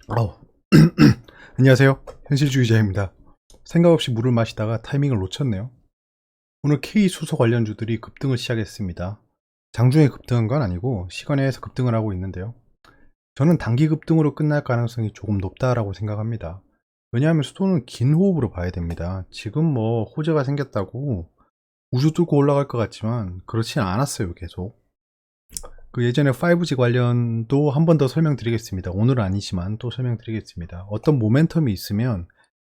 아우. 안녕하세요. 현실주의자입니다. 생각 없이 물을 마시다가 타이밍을 놓쳤네요. 오늘 K 수소 관련주들이 급등을 시작했습니다. 장중에 급등한 건 아니고 시간에서 급등을 하고 있는데요. 저는 단기 급등으로 끝날 가능성이 조금 높다라고 생각합니다. 왜냐하면 수도는 긴 호흡으로 봐야 됩니다. 지금 뭐 호재가 생겼다고 우주 뚫고 올라갈 것 같지만 그렇진 않았어요. 계속. 그 예전에 5G 관련도 한 번 더 설명드리겠습니다. 오늘은 아니지만 또 설명드리겠습니다. 어떤 모멘텀이 있으면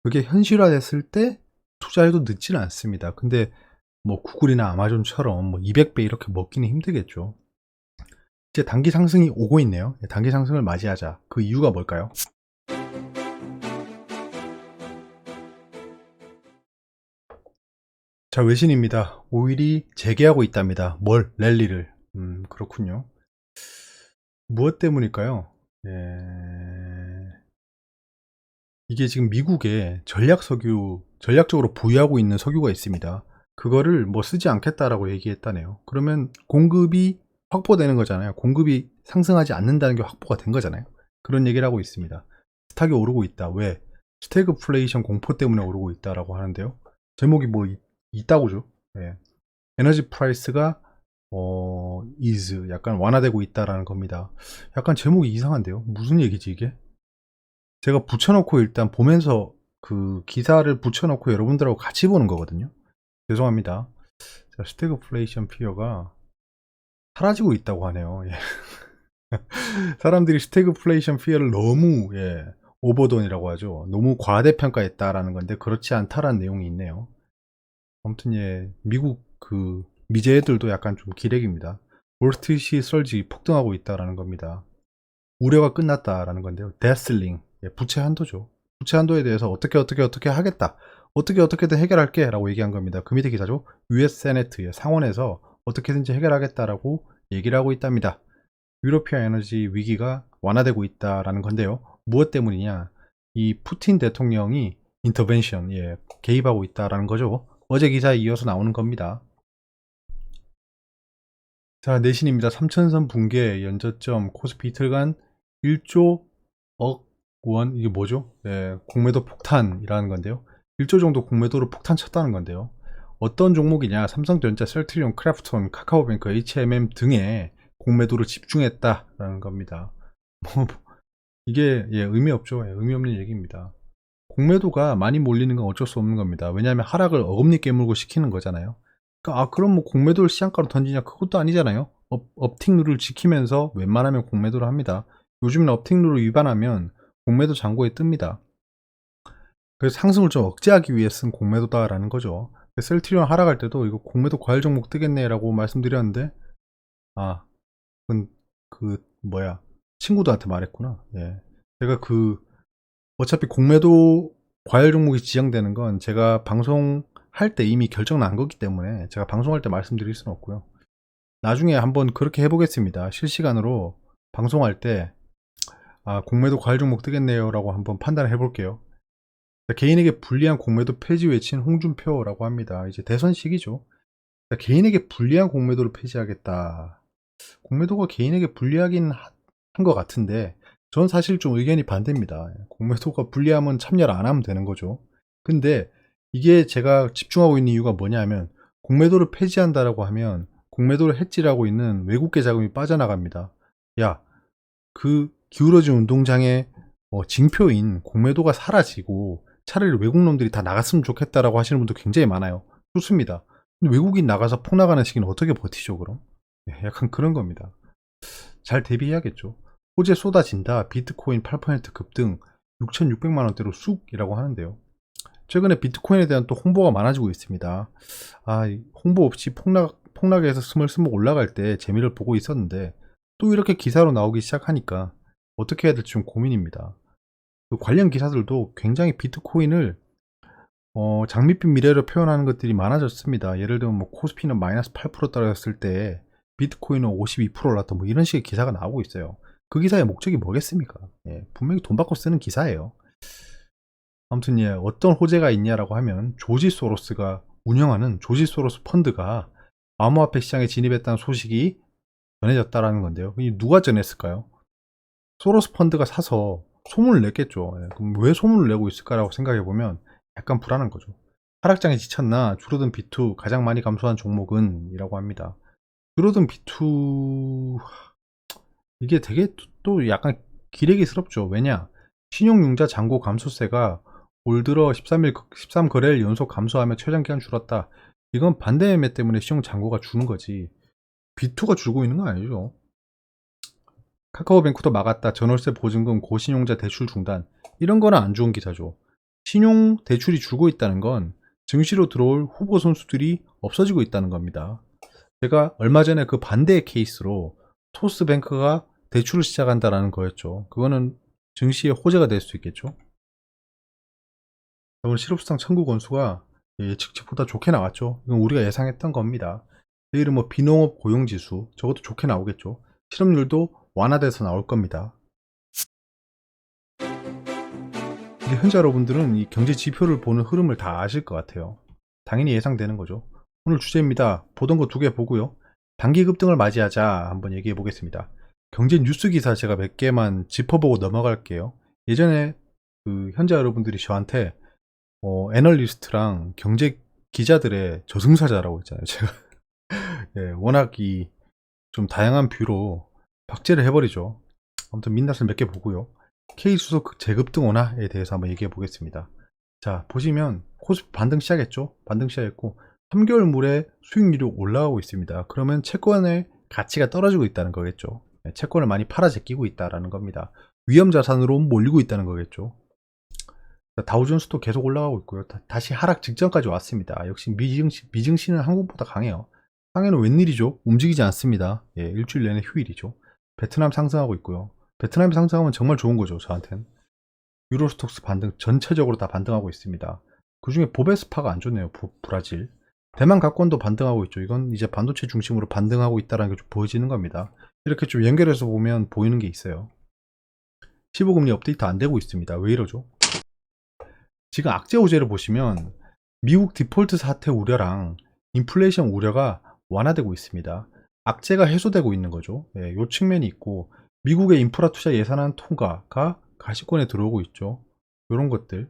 그게 현실화됐을 때 투자해도 늦지는 않습니다. 근데 뭐 구글이나 아마존처럼 뭐 200배 이렇게 먹기는 힘들겠죠. 이제 단기 상승이 오고 있네요. 단기 상승을 맞이하자. 그 이유가 뭘까요? 자, 외신입니다. 오일이 재개하고 있답니다. 뭘? 랠리를. 그렇군요. 무엇 때문일까요? 이게 지금 미국에 전략적으로 보유하고 있는 석유가 있습니다. 그거를 뭐 쓰지 않겠다라고 얘기했다네요. 그러면 공급이 확보되는 거잖아요. 공급이 상승하지 않는다는 게 확보가 된 거잖아요. 그런 얘기를 하고 있습니다. 스탁이 오르고 있다. 왜? 스태그플레이션 공포 때문에 오르고 있다라고 하는데요. 제목이 뭐 있다고죠. 예. 에너지 프라이스가 is 약간 완화되고 있다라는 겁니다. 약간 제목이 이상한데요. 무슨 얘기지 이게? 제가 붙여놓고 일단 보면서 그 기사를 붙여놓고 여러분들하고 같이 보는 거거든요. 죄송합니다. 자, 스태그플레이션 피어가 사라지고 있다고 하네요. 예. 사람들이 스태그플레이션 피어를 너무 오버돈이라고 하죠. 너무 과대평가했다라는 건데 그렇지 않다라는 내용이 있네요. 아무튼 미국 그 미제애들도 약간 좀 기렉입니다. 월스트리트 설지 폭등하고 있다라는 겁니다. 우려가 끝났다라는 건데요. 데슬링, 부채 한도죠. 부채 한도에 대해서 어떻게 하겠다. 어떻게든 해결할게 라고 얘기한 겁니다. 그 밑에 기사죠. US 세네트 상원에서 어떻게든지 해결하겠다라고 얘기를 하고 있답니다. 유로피아 에너지 위기가 완화되고 있다라는 건데요. 무엇 때문이냐? 이 푸틴 대통령이 인터벤션, 개입하고 있다라는 거죠. 어제 기사에 이어서 나오는 겁니다. 자, 내신입니다. 3천선 붕괴, 연저점, 코스피 이틀간 1조 억 원, 이게 뭐죠? 공매도 폭탄이라는 건데요. 1조 정도 공매도를 폭탄 쳤다는 건데요. 어떤 종목이냐? 삼성전자, 셀트리온, 크래프톤, 카카오뱅크, HMM 등의 공매도를 집중했다라는 겁니다. 뭐, 이게 의미 없죠. 의미 없는 얘기입니다. 공매도가 많이 몰리는 건 어쩔 수 없는 겁니다. 왜냐하면 하락을 어금니 깨물고 시키는 거잖아요. 그러니까 그럼 뭐 공매도를 시장가로 던지냐? 그것도 아니잖아요. 업틱 룰을 지키면서 웬만하면 공매도를 합니다. 요즘은 업틱 룰을 위반하면 공매도 잔고에 뜹니다. 그래서 상승을 좀 억제하기 위해 쓴 공매도다라는 거죠. 셀트리온 하락할 때도 이거 공매도 과열 종목 뜨겠네라고 말씀드렸는데 그건 친구들한테 말했구나. 제가 어차피 공매도 과열 종목이 지정되는 건 제가 방송할 때 이미 결정 난 거기 때문에 제가 방송할 때 말씀드릴 수는 없고요. 나중에 한번 그렇게 해보겠습니다. 실시간으로 방송할 때 공매도 과열 종목 뜨겠네요 라고 한번 판단을 해볼게요. 개인에게 불리한 공매도 폐지 외친 홍준표라고 합니다. 이제 대선 시기죠. 개인에게 불리한 공매도를 폐지하겠다. 공매도가 개인에게 불리하긴 한 것 같은데 전 사실 좀 의견이 반대입니다. 공매도가 불리하면 참여를 안 하면 되는 거죠. 근데 이게 제가 집중하고 있는 이유가 뭐냐면 공매도를 폐지한다라고 하면 공매도를 해지하고 있는 외국계 자금이 빠져나갑니다. 그 기울어진 운동장의 징표인 공매도가 사라지고 차라리 외국 놈들이 다 나갔으면 좋겠다라고 하시는 분도 굉장히 많아요. 좋습니다. 근데 외국인 나가서 폭 나가는 시기는 어떻게 버티죠 그럼? 약간 그런 겁니다. 잘 대비해야겠죠. 호재 쏟아진다. 비트코인 8% 급등 6,600만원대로 쑥이라고 하는데요. 최근에 비트코인에 대한 또 홍보가 많아지고 있습니다. 홍보 없이 폭락에서 스멀스멀 올라갈 때 재미를 보고 있었는데 또 이렇게 기사로 나오기 시작하니까 어떻게 해야 될지 좀 고민입니다. 그 관련 기사들도 굉장히 비트코인을 장밋빛 미래로 표현하는 것들이 많아졌습니다. 예를 들면 뭐 코스피는 마이너스 8% 떨어졌을 때 비트코인은 52% 올랐다 뭐 이런 식의 기사가 나오고 있어요. 그 기사의 목적이 뭐겠습니까? 분명히 돈 받고 쓰는 기사예요. 아무튼 어떤 호재가 있냐라고 하면 조지 소로스가 운영하는 조지 소로스 펀드가 암호화폐 시장에 진입했다는 소식이 전해졌다라는 건데요. 누가 전했을까요? 소로스 펀드가 사서 소문을 냈겠죠. 예, 그럼 왜 소문을 내고 있을까라고 생각해보면 약간 불안한 거죠. 하락장에 지쳤나? 줄어든 B2 가장 많이 감소한 종목은? 이라고 합니다. 줄어든 B2 이게 되게 또 약간 기레기스럽죠. 왜냐? 신용융자 잔고 감소세가 올 들어 13거래일 연속 감소하며 최장기간 줄었다. 이건 반대 매매 때문에 신용 잔고가 주는 거지. B2가 줄고 있는 건 아니죠. 카카오뱅크도 막았다. 전월세 보증금 고신용자 대출 중단. 이런 거는 안 좋은 기사죠. 신용 대출이 줄고 있다는 건 증시로 들어올 후보 선수들이 없어지고 있다는 겁니다. 제가 얼마 전에 그 반대의 케이스로 토스뱅크가 대출을 시작한다라는 거였죠. 그거는 증시의 호재가 될 수 있겠죠. 오늘 실업수당 청구 건수가 예측치보다 좋게 나왔죠. 이건 우리가 예상했던 겁니다. 내일은 뭐 비농업 고용지수 저것도 좋게 나오겠죠. 실업률도 완화돼서 나올 겁니다. 이제 현재 여러분들은 이 경제 지표를 보는 흐름을 다 아실 것 같아요. 당연히 예상되는 거죠. 오늘 주제입니다. 보던 거 2개 보고요. 단기 급등을 맞이하자 한번 얘기해 보겠습니다. 경제 뉴스 기사 제가 몇 개만 짚어보고 넘어갈게요. 예전에 그 현재 여러분들이 저한테 애널리스트랑 경제 기자들의 저승사자라고 했잖아요. 제가 예, 워낙 이 좀 다양한 뷰로 박제를 해버리죠. 아무튼 민낯을 몇 개 보고요. K수석 재급등 원화에 대해서 한번 얘기해 보겠습니다. 자, 보시면 코스피 반등 시작했죠. 반등 시작했고 3개월물에 수익률이 올라가고 있습니다. 그러면 채권의 가치가 떨어지고 있다는 거겠죠. 채권을 많이 팔아 제끼고 있다는 겁니다. 위험 자산으로 몰리고 있다는 거겠죠. 다우존스도 계속 올라가고 있고요. 다시 하락 직전까지 왔습니다. 역시 미증시는 한국보다 강해요. 상해는 웬일이죠? 움직이지 않습니다. 예, 일주일 내내 휴일이죠. 베트남 상승하고 있고요. 베트남이 상승하면 정말 좋은 거죠, 저한테는. 유로스톡스 반등, 전체적으로 다 반등하고 있습니다. 그 중에 보베스파가 안 좋네요, 브라질. 대만 가권도 반등하고 있죠. 이건 이제 반도체 중심으로 반등하고 있다는 게 좀 보여지는 겁니다. 이렇게 좀 연결해서 보면 보이는 게 있어요. 15금리 업데이트 안 되고 있습니다. 왜 이러죠? 지금 악재 호재를 보시면 미국 디폴트 사태 우려랑 인플레이션 우려가 완화되고 있습니다. 악재가 해소되고 있는 거죠. 예, 요 측면이 있고 미국의 인프라 투자 예산안 통과가 가시권에 들어오고 있죠. 이런 것들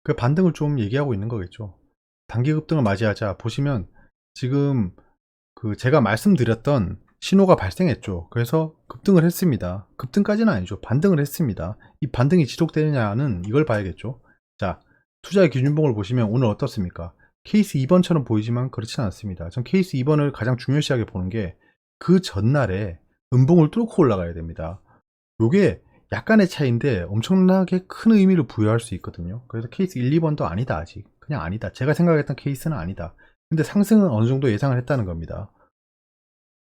그 반등을 좀 얘기하고 있는 거겠죠. 단기 급등을 맞이하자 보시면 지금 그 제가 말씀드렸던 신호가 발생했죠. 그래서 급등을 했습니다. 급등까지는 아니죠. 반등을 했습니다. 이 반등이 지속되느냐는 이걸 봐야겠죠. 자, 투자의 기준봉을 보시면 오늘 어떻습니까? 케이스 2번처럼 보이지만 그렇지는 않습니다. 전 케이스 2번을 가장 중요시하게 보는 게 그 전날에 음봉을 뚫고 올라가야 됩니다. 요게 약간의 차이인데 엄청나게 큰 의미를 부여할 수 있거든요. 그래서 케이스 1, 2번도 아니다. 아직 그냥 아니다. 제가 생각했던 케이스는 아니다. 근데 상승은 어느 정도 예상을 했다는 겁니다.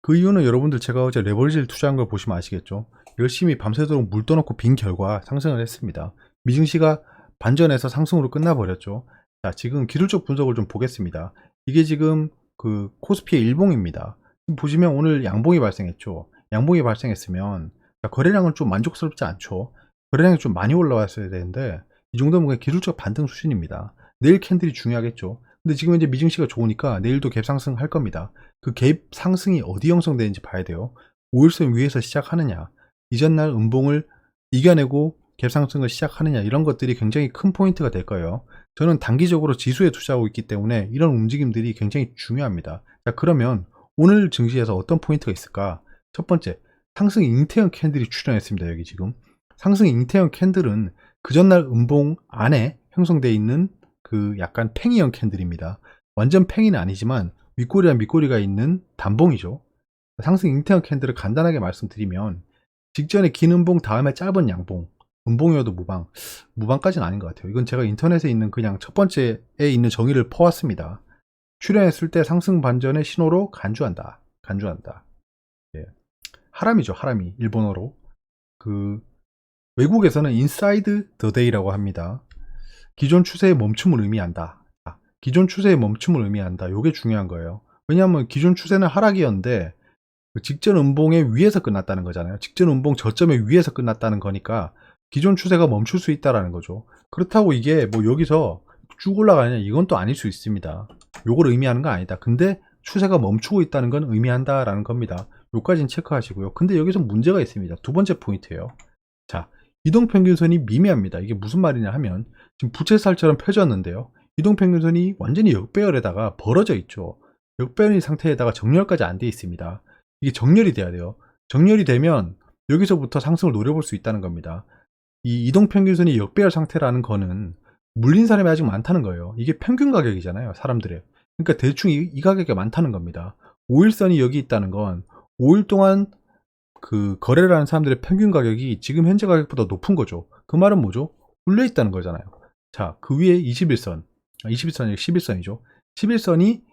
그 이유는 여러분들 제가 어제 레버리지를 투자한 걸 보시면 아시겠죠. 열심히 밤새도록 물 떠놓고 빈 결과 상승을 했습니다. 미증시가 반전해서 상승으로 끝나버렸죠. 자, 지금 기술적 분석을 좀 보겠습니다. 이게 지금 그 코스피의 일봉입니다. 보시면 오늘 양봉이 발생했죠. 양봉이 발생했으면 거래량은 좀 만족스럽지 않죠. 거래량이 좀 많이 올라왔어야 되는데 이 정도면 그냥 기술적 반등 수준입니다. 내일 캔들이 중요하겠죠. 근데 지금 이제 미증시가 좋으니까 내일도 갭 상승할 겁니다. 그 갭 상승이 어디 형성되는지 봐야 돼요. 5일선 위에서 시작하느냐, 이전날 음봉을 이겨내고 갭 상승을 시작하느냐, 이런 것들이 굉장히 큰 포인트가 될 거예요. 저는 단기적으로 지수에 투자하고 있기 때문에 이런 움직임들이 굉장히 중요합니다. 자, 그러면 오늘 증시에서 어떤 포인트가 있을까? 첫 번째, 상승 잉태형 캔들이 출현했습니다. 여기 지금 상승 잉태형 캔들은 그 전날 음봉 안에 형성되어 있는 그 약간 팽이형 캔들입니다. 완전 팽이는 아니지만 윗꼬리와 밑꼬리가 있는 단봉이죠. 상승 잉태형 캔들을 간단하게 말씀드리면 직전에 긴 음봉 다음에 짧은 양봉, 음봉이어도 무방까지는 아닌 것 같아요. 이건 제가 인터넷에 있는 그냥 첫 번째에 있는 정의를 퍼왔습니다. 출현했을 때 상승 반전의 신호로 간주한다. 예. 하람이죠. 하람이 일본어로. 그 외국에서는 인사이드 더 데이라고 합니다. 기존 추세의 멈춤을 의미한다. 기존 추세의 멈춤을 의미한다. 이게 중요한 거예요. 왜냐하면 기존 추세는 하락이었는데 그 직전 음봉의 위에서 끝났다는 거잖아요. 직전 음봉 저점의 위에서 끝났다는 거니까 기존 추세가 멈출 수 있다라는 거죠. 그렇다고 이게 뭐 여기서 쭉 올라가냐, 이건 또 아닐 수 있습니다. 요걸 의미하는 건 아니다. 근데 추세가 멈추고 있다는 건 의미한다라는 겁니다. 요까지는 체크하시고요. 근데 여기서 문제가 있습니다. 두 번째 포인트예요. 자, 이동평균선이 미미합니다. 이게 무슨 말이냐 하면 지금 부채살처럼 펴졌는데요. 이동평균선이 완전히 역배열에다가 벌어져 있죠. 역배열인 상태에다가 정렬까지 안 돼 있습니다. 이게 정렬이 돼야 돼요. 정렬이 되면 여기서부터 상승을 노려볼 수 있다는 겁니다. 이 이동평균선이 역배열 상태라는 거는 물린 사람이 아직 많다는 거예요. 이게 평균 가격이잖아요, 사람들의. 그러니까 대충 이 가격이 많다는 겁니다. 5일선이 여기 있다는 건 5일 동안 그 거래를 하는 사람들의 평균 가격이 지금 현재 가격보다 높은 거죠. 그 말은 뭐죠? 물려 있다는 거잖아요. 자, 그 위에 21선, 21선이 11선이죠. 11선이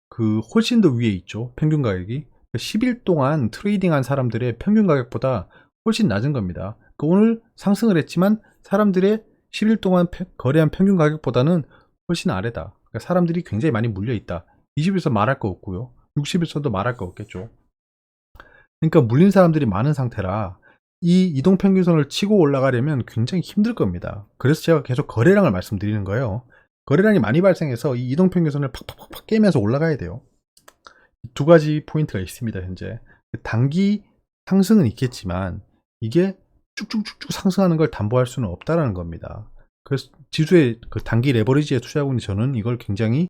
그 훨씬 더 위에 있죠. 평균 가격이. 10일 동안 트레이딩한 사람들의 평균 가격보다 훨씬 낮은 겁니다. 오늘 상승을 했지만 사람들의 10일 동안 거래한 평균 가격보다는 훨씬 아래다. 그러니까 사람들이 굉장히 많이 물려 있다. 21선 말할 거 없고요. 61선도 말할 거 없겠죠. 그러니까 물린 사람들이 많은 상태라 이 이동평균선을 치고 올라가려면 굉장히 힘들 겁니다. 그래서 제가 계속 거래량을 말씀드리는 거예요. 거래량이 많이 발생해서 이 이동평균선을 팍팍팍 깨면서 올라가야 돼요. 두 가지 포인트가 있습니다. 현재 단기 상승은 있겠지만 이게 쭉쭉쭉쭉 상승하는 걸 담보할 수는 없다라는 겁니다. 그래서 지수의 그 단기 레버리지에 투자하고 있는 저는 이걸 굉장히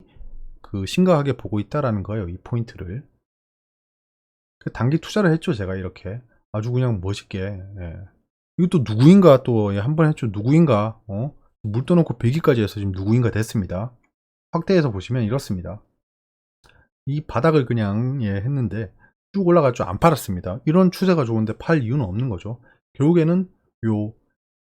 그 심각하게 보고 있다라는 거예요. 이 포인트를. 단기 투자를 했죠. 제가 이렇게 아주 그냥 멋있게. 예. 이것도 누구인가 또 한번 했죠. 누구인가 물 떠놓고 배기까지 해서 지금 누구인가 됐습니다. 확대해서 보시면 이렇습니다. 이 바닥을 그냥 했는데 쭉 올라갔죠. 안 팔았습니다. 이런 추세가 좋은데 팔 이유는 없는 거죠. 결국에는 요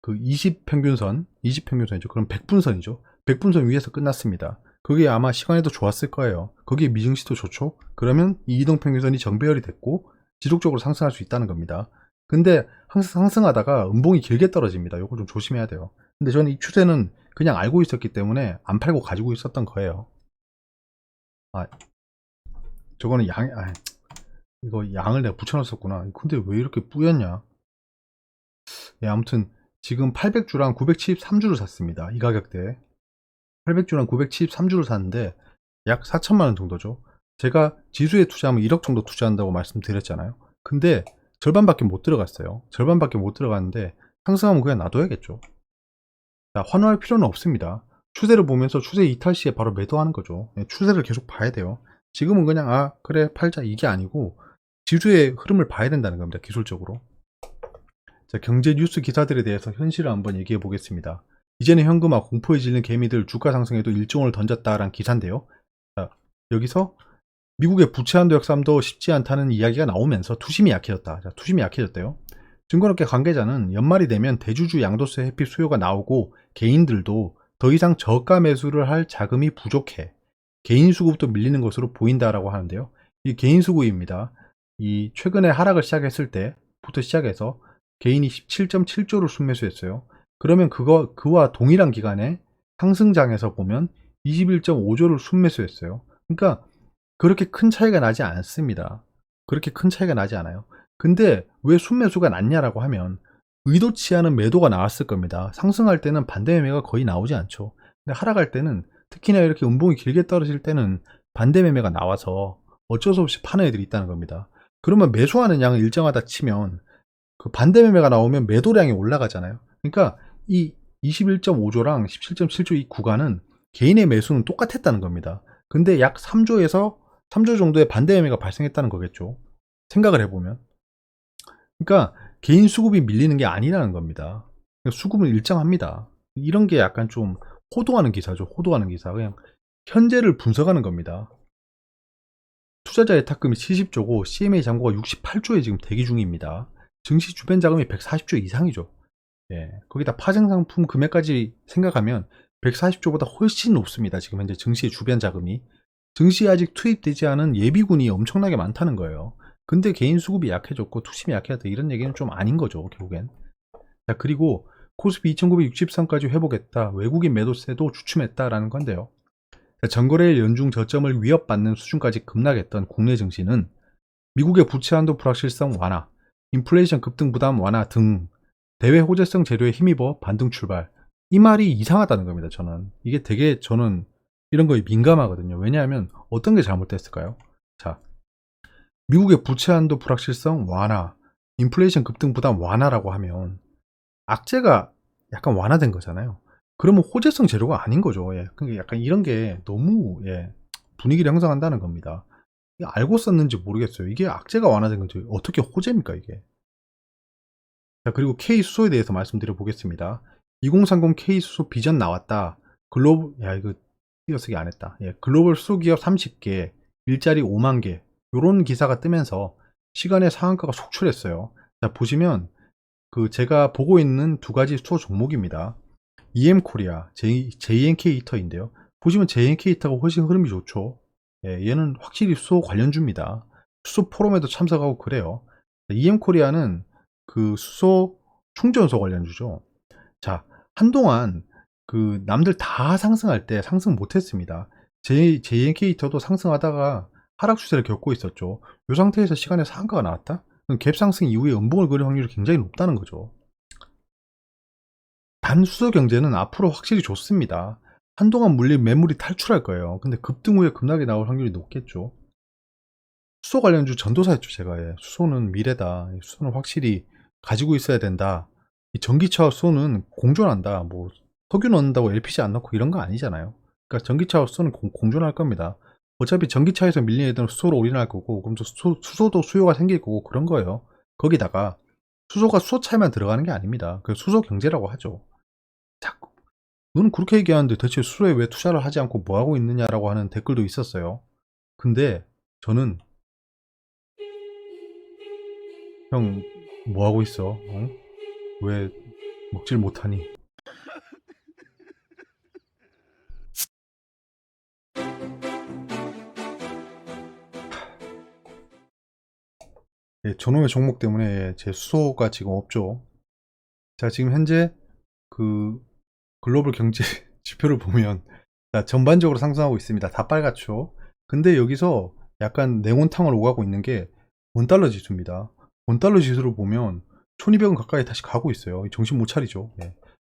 그 20평균선이죠. 그럼 100분선이죠. 100분선 위에서 끝났습니다. 그게 아마 시간에도 좋았을 거예요. 거기에 미증시도 좋죠. 그러면 이 이동평균선이 정배열이 됐고 지속적으로 상승할 수 있다는 겁니다. 근데 항상 상승하다가 음봉이 길게 떨어집니다. 이거 좀 조심해야 돼요. 근데 저는 이 추세는 그냥 알고 있었기 때문에 안 팔고 가지고 있었던 거예요. 저거는 이거 양을 내가 붙여놨었구나. 근데 왜 이렇게 뿌였냐? 아무튼 지금 800주랑 973주를 샀습니다. 이 가격대에 800주랑 973주를 샀는데 약 4천만원 정도죠. 제가 지수에 투자하면 1억 정도 투자한다고 말씀드렸잖아요. 근데 절반밖에 못 들어갔어요. 절반밖에 못 들어갔는데 상승하면 그냥 놔둬야겠죠. 자, 환호할 필요는 없습니다. 추세를 보면서 추세 이탈 시에 바로 매도하는 거죠. 추세를 계속 봐야 돼요. 지금은 그냥 그래 팔자 이게 아니고 지수의 흐름을 봐야 된다는 겁니다. 기술적으로. 자, 경제 뉴스 기사들에 대해서 현실을 한번 얘기해 보겠습니다. 이제는 현금화 공포에 질린 개미들 주가 상승에도 일종을 던졌다라는 기사인데요. 자, 여기서 미국의 부채 한도 역삼도 쉽지 않다는 이야기가 나오면서 투심이 약해졌다. 자, 투심이 약해졌대요. 증권업계 관계자는 연말이 되면 대주주 양도세 회피 수요가 나오고 개인들도 더 이상 저가 매수를 할 자금이 부족해. 개인 수급도 밀리는 것으로 보인다라고 하는데요. 이 개인 수급입니다. 이 최근에 하락을 시작했을 때부터 시작해서 개인이 17.7조를 순매수했어요. 그러면 그와 동일한 기간에 상승장에서 보면 21.5조를 순매수했어요. 그러니까 그렇게 큰 차이가 나지 않습니다. 그렇게 큰 차이가 나지 않아요. 근데 왜 순매수가 났냐라고 하면 의도치 않은 매도가 나왔을 겁니다. 상승할 때는 반대 매매가 거의 나오지 않죠. 근데 하락할 때는 특히나 이렇게 음봉이 길게 떨어질 때는 반대 매매가 나와서 어쩔 수 없이 파는 애들이 있다는 겁니다. 그러면 매수하는 양은 일정하다 치면 그 반대 매매가 나오면 매도량이 올라가잖아요. 그러니까 이 21.5조랑 17.7조 이 구간은 개인의 매수는 똑같았다는 겁니다. 근데 약 3조 정도의 반대 매매가 발생했다는 거겠죠. 생각을 해보면. 그러니까 개인 수급이 밀리는 게 아니라는 겁니다. 수급은 일정합니다. 이런 게 약간 좀 호도하는 기사죠. 호도하는 기사. 그냥 현재를 분석하는 겁니다. 투자자 예탁금이 70조고 CMA 잔고가 68조에 지금 대기 중입니다. 증시 주변 자금이 140조 이상이죠. 거기다 파생상품 금액까지 생각하면 140조보다 훨씬 높습니다. 지금 현재 증시의 주변 자금이. 증시에 아직 투입되지 않은 예비군이 엄청나게 많다는 거예요. 근데 개인 수급이 약해졌고 투심이 약해졌다 이런 얘기는 좀 아닌 거죠. 결국엔. 자, 그리고 코스피 2963까지 회복했다. 외국인 매도세도 주춤했다라는 건데요. 자, 전거래일 연중 저점을 위협받는 수준까지 급락했던 국내 증시는 미국의 부채 한도 불확실성 완화, 인플레이션 급등 부담 완화 등 대외 호재성 재료에 힘입어 반등 출발. 이 말이 이상하다는 겁니다. 저는 이런 거에 민감하거든요. 왜냐하면 어떤 게 잘못됐을까요? 자, 미국의 부채 한도 불확실성 완화, 인플레이션 급등 부담 완화라고 하면 악재가 약간 완화된 거잖아요. 그러면 호재성 재료가 아닌 거죠. 예. 그러니까 약간 이런 게 너무 분위기를 형성한다는 겁니다. 이게 알고 썼는지 모르겠어요. 이게 악재가 완화된 건지 어떻게 호재입니까 이게? 자, 그리고 K수소에 대해서 말씀드려 보겠습니다. 2030 K수소 비전 나왔다. 이거 띄어쓰기 안 했다. 글로벌 수소기업 30개, 일자리 5만 개, 요런 기사가 뜨면서 시간에 상한가가 속출했어요. 자, 보시면 제가 보고 있는 두 가지 수소 종목입니다. EM코리아, JNK 히터인데요. 보시면 JNK 히터가 훨씬 흐름이 좋죠. 얘는 확실히 수소 관련주입니다. 수소 포럼에도 참석하고 그래요. EM코리아는 수소 충전소 관련주죠. 자, 한동안 남들 다 상승할 때 상승 못했습니다. JNK 히터도 상승하다가 하락 추세를 겪고 있었죠. 이 상태에서 시간에 상한가가 나왔다? 그럼 갭 상승 이후에 음봉을 그릴 확률이 굉장히 높다는 거죠. 단 수소 경제는 앞으로 확실히 좋습니다. 한동안 물린 매물이 탈출할 거예요. 근데 급등 후에 급락이 나올 확률이 높겠죠. 수소 관련주 전도사였죠, 제가. 수소는 미래다. 수소는 확실히 가지고 있어야 된다. 이 전기차와 수소는 공존한다. 뭐 석유 넣는다고 LPG 안 넣고 이런 거 아니잖아요. 그러니까 전기차와 수소는 공존할 겁니다. 어차피 전기차에서 밀린 애들은 수소로 올인할 거고, 그럼 수소도 수요가 생길 거고 그런 거예요. 거기다가 수소가 수소차에만 들어가는 게 아닙니다. 그 수소 경제라고 하죠. 자꾸 너는 그렇게 얘기하는데 대체 수소에 왜 투자를 하지 않고 뭐 하고 있느냐라고 하는 댓글도 있었어요. 근데 저는 형 뭐 하고 있어? 어? 왜 먹질 못하니? 저놈의 종목 때문에 제 수소가 지금 없죠. 자, 지금 현재 글로벌 경제 지표를 보면 전반적으로 상승하고 있습니다. 다 빨갛죠. 근데 여기서 약간 냉온탕을 오가고 있는 게 원달러 지수입니다. 원달러 지수를 보면 1200원 가까이 다시 가고 있어요. 정신 못 차리죠.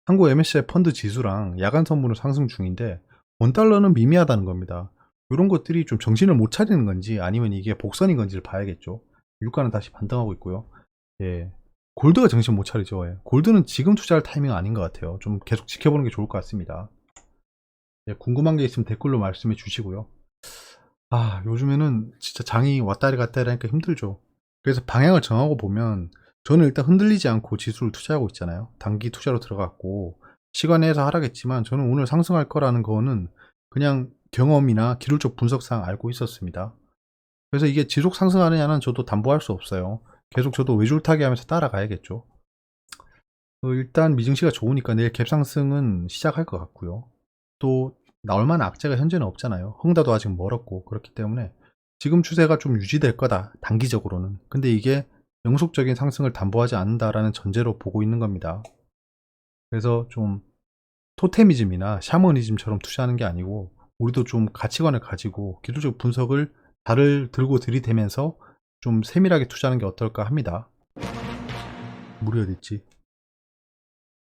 한국 MSCI 펀드 지수랑 야간 선물은 상승 중인데 원달러는 미미하다는 겁니다. 이런 것들이 좀 정신을 못 차리는 건지 아니면 이게 복선인 건지를 봐야겠죠. 유가는 다시 반등하고 있고요. 골드가 정신 못 차리죠. 골드는 지금 투자할 타이밍 아닌 것 같아요. 좀 계속 지켜보는 게 좋을 것 같습니다. 궁금한 게 있으면 댓글로 말씀해 주시고요. 요즘에는 진짜 장이 왔다리 갔다리 하니까 힘들죠. 그래서 방향을 정하고 보면 저는 일단 흔들리지 않고 지수를 투자하고 있잖아요. 단기 투자로 들어갔고 시간에서 하락했지만 저는 오늘 상승할 거라는 거는 그냥 경험이나 기술적 분석상 알고 있었습니다. 그래서 이게 지속 상승하느냐는 저도 담보할 수 없어요. 계속 저도 외줄타기 하면서 따라가야겠죠. 일단 미증시가 좋으니까 내일 갭상승은 시작할 것 같고요. 또 나올 만한 악재가 현재는 없잖아요. 흥다도 아직 멀었고 그렇기 때문에 지금 추세가 좀 유지될 거다. 단기적으로는. 근데 이게 영속적인 상승을 담보하지 않는다라는 전제로 보고 있는 겁니다. 그래서 좀 토테미즘이나 샤머니즘처럼 투자하는 게 아니고 우리도 좀 가치관을 가지고 기술적 분석을 달을 들고 들이대면서 좀 세밀하게 투자하는 게 어떨까 합니다. 물이 어딨지?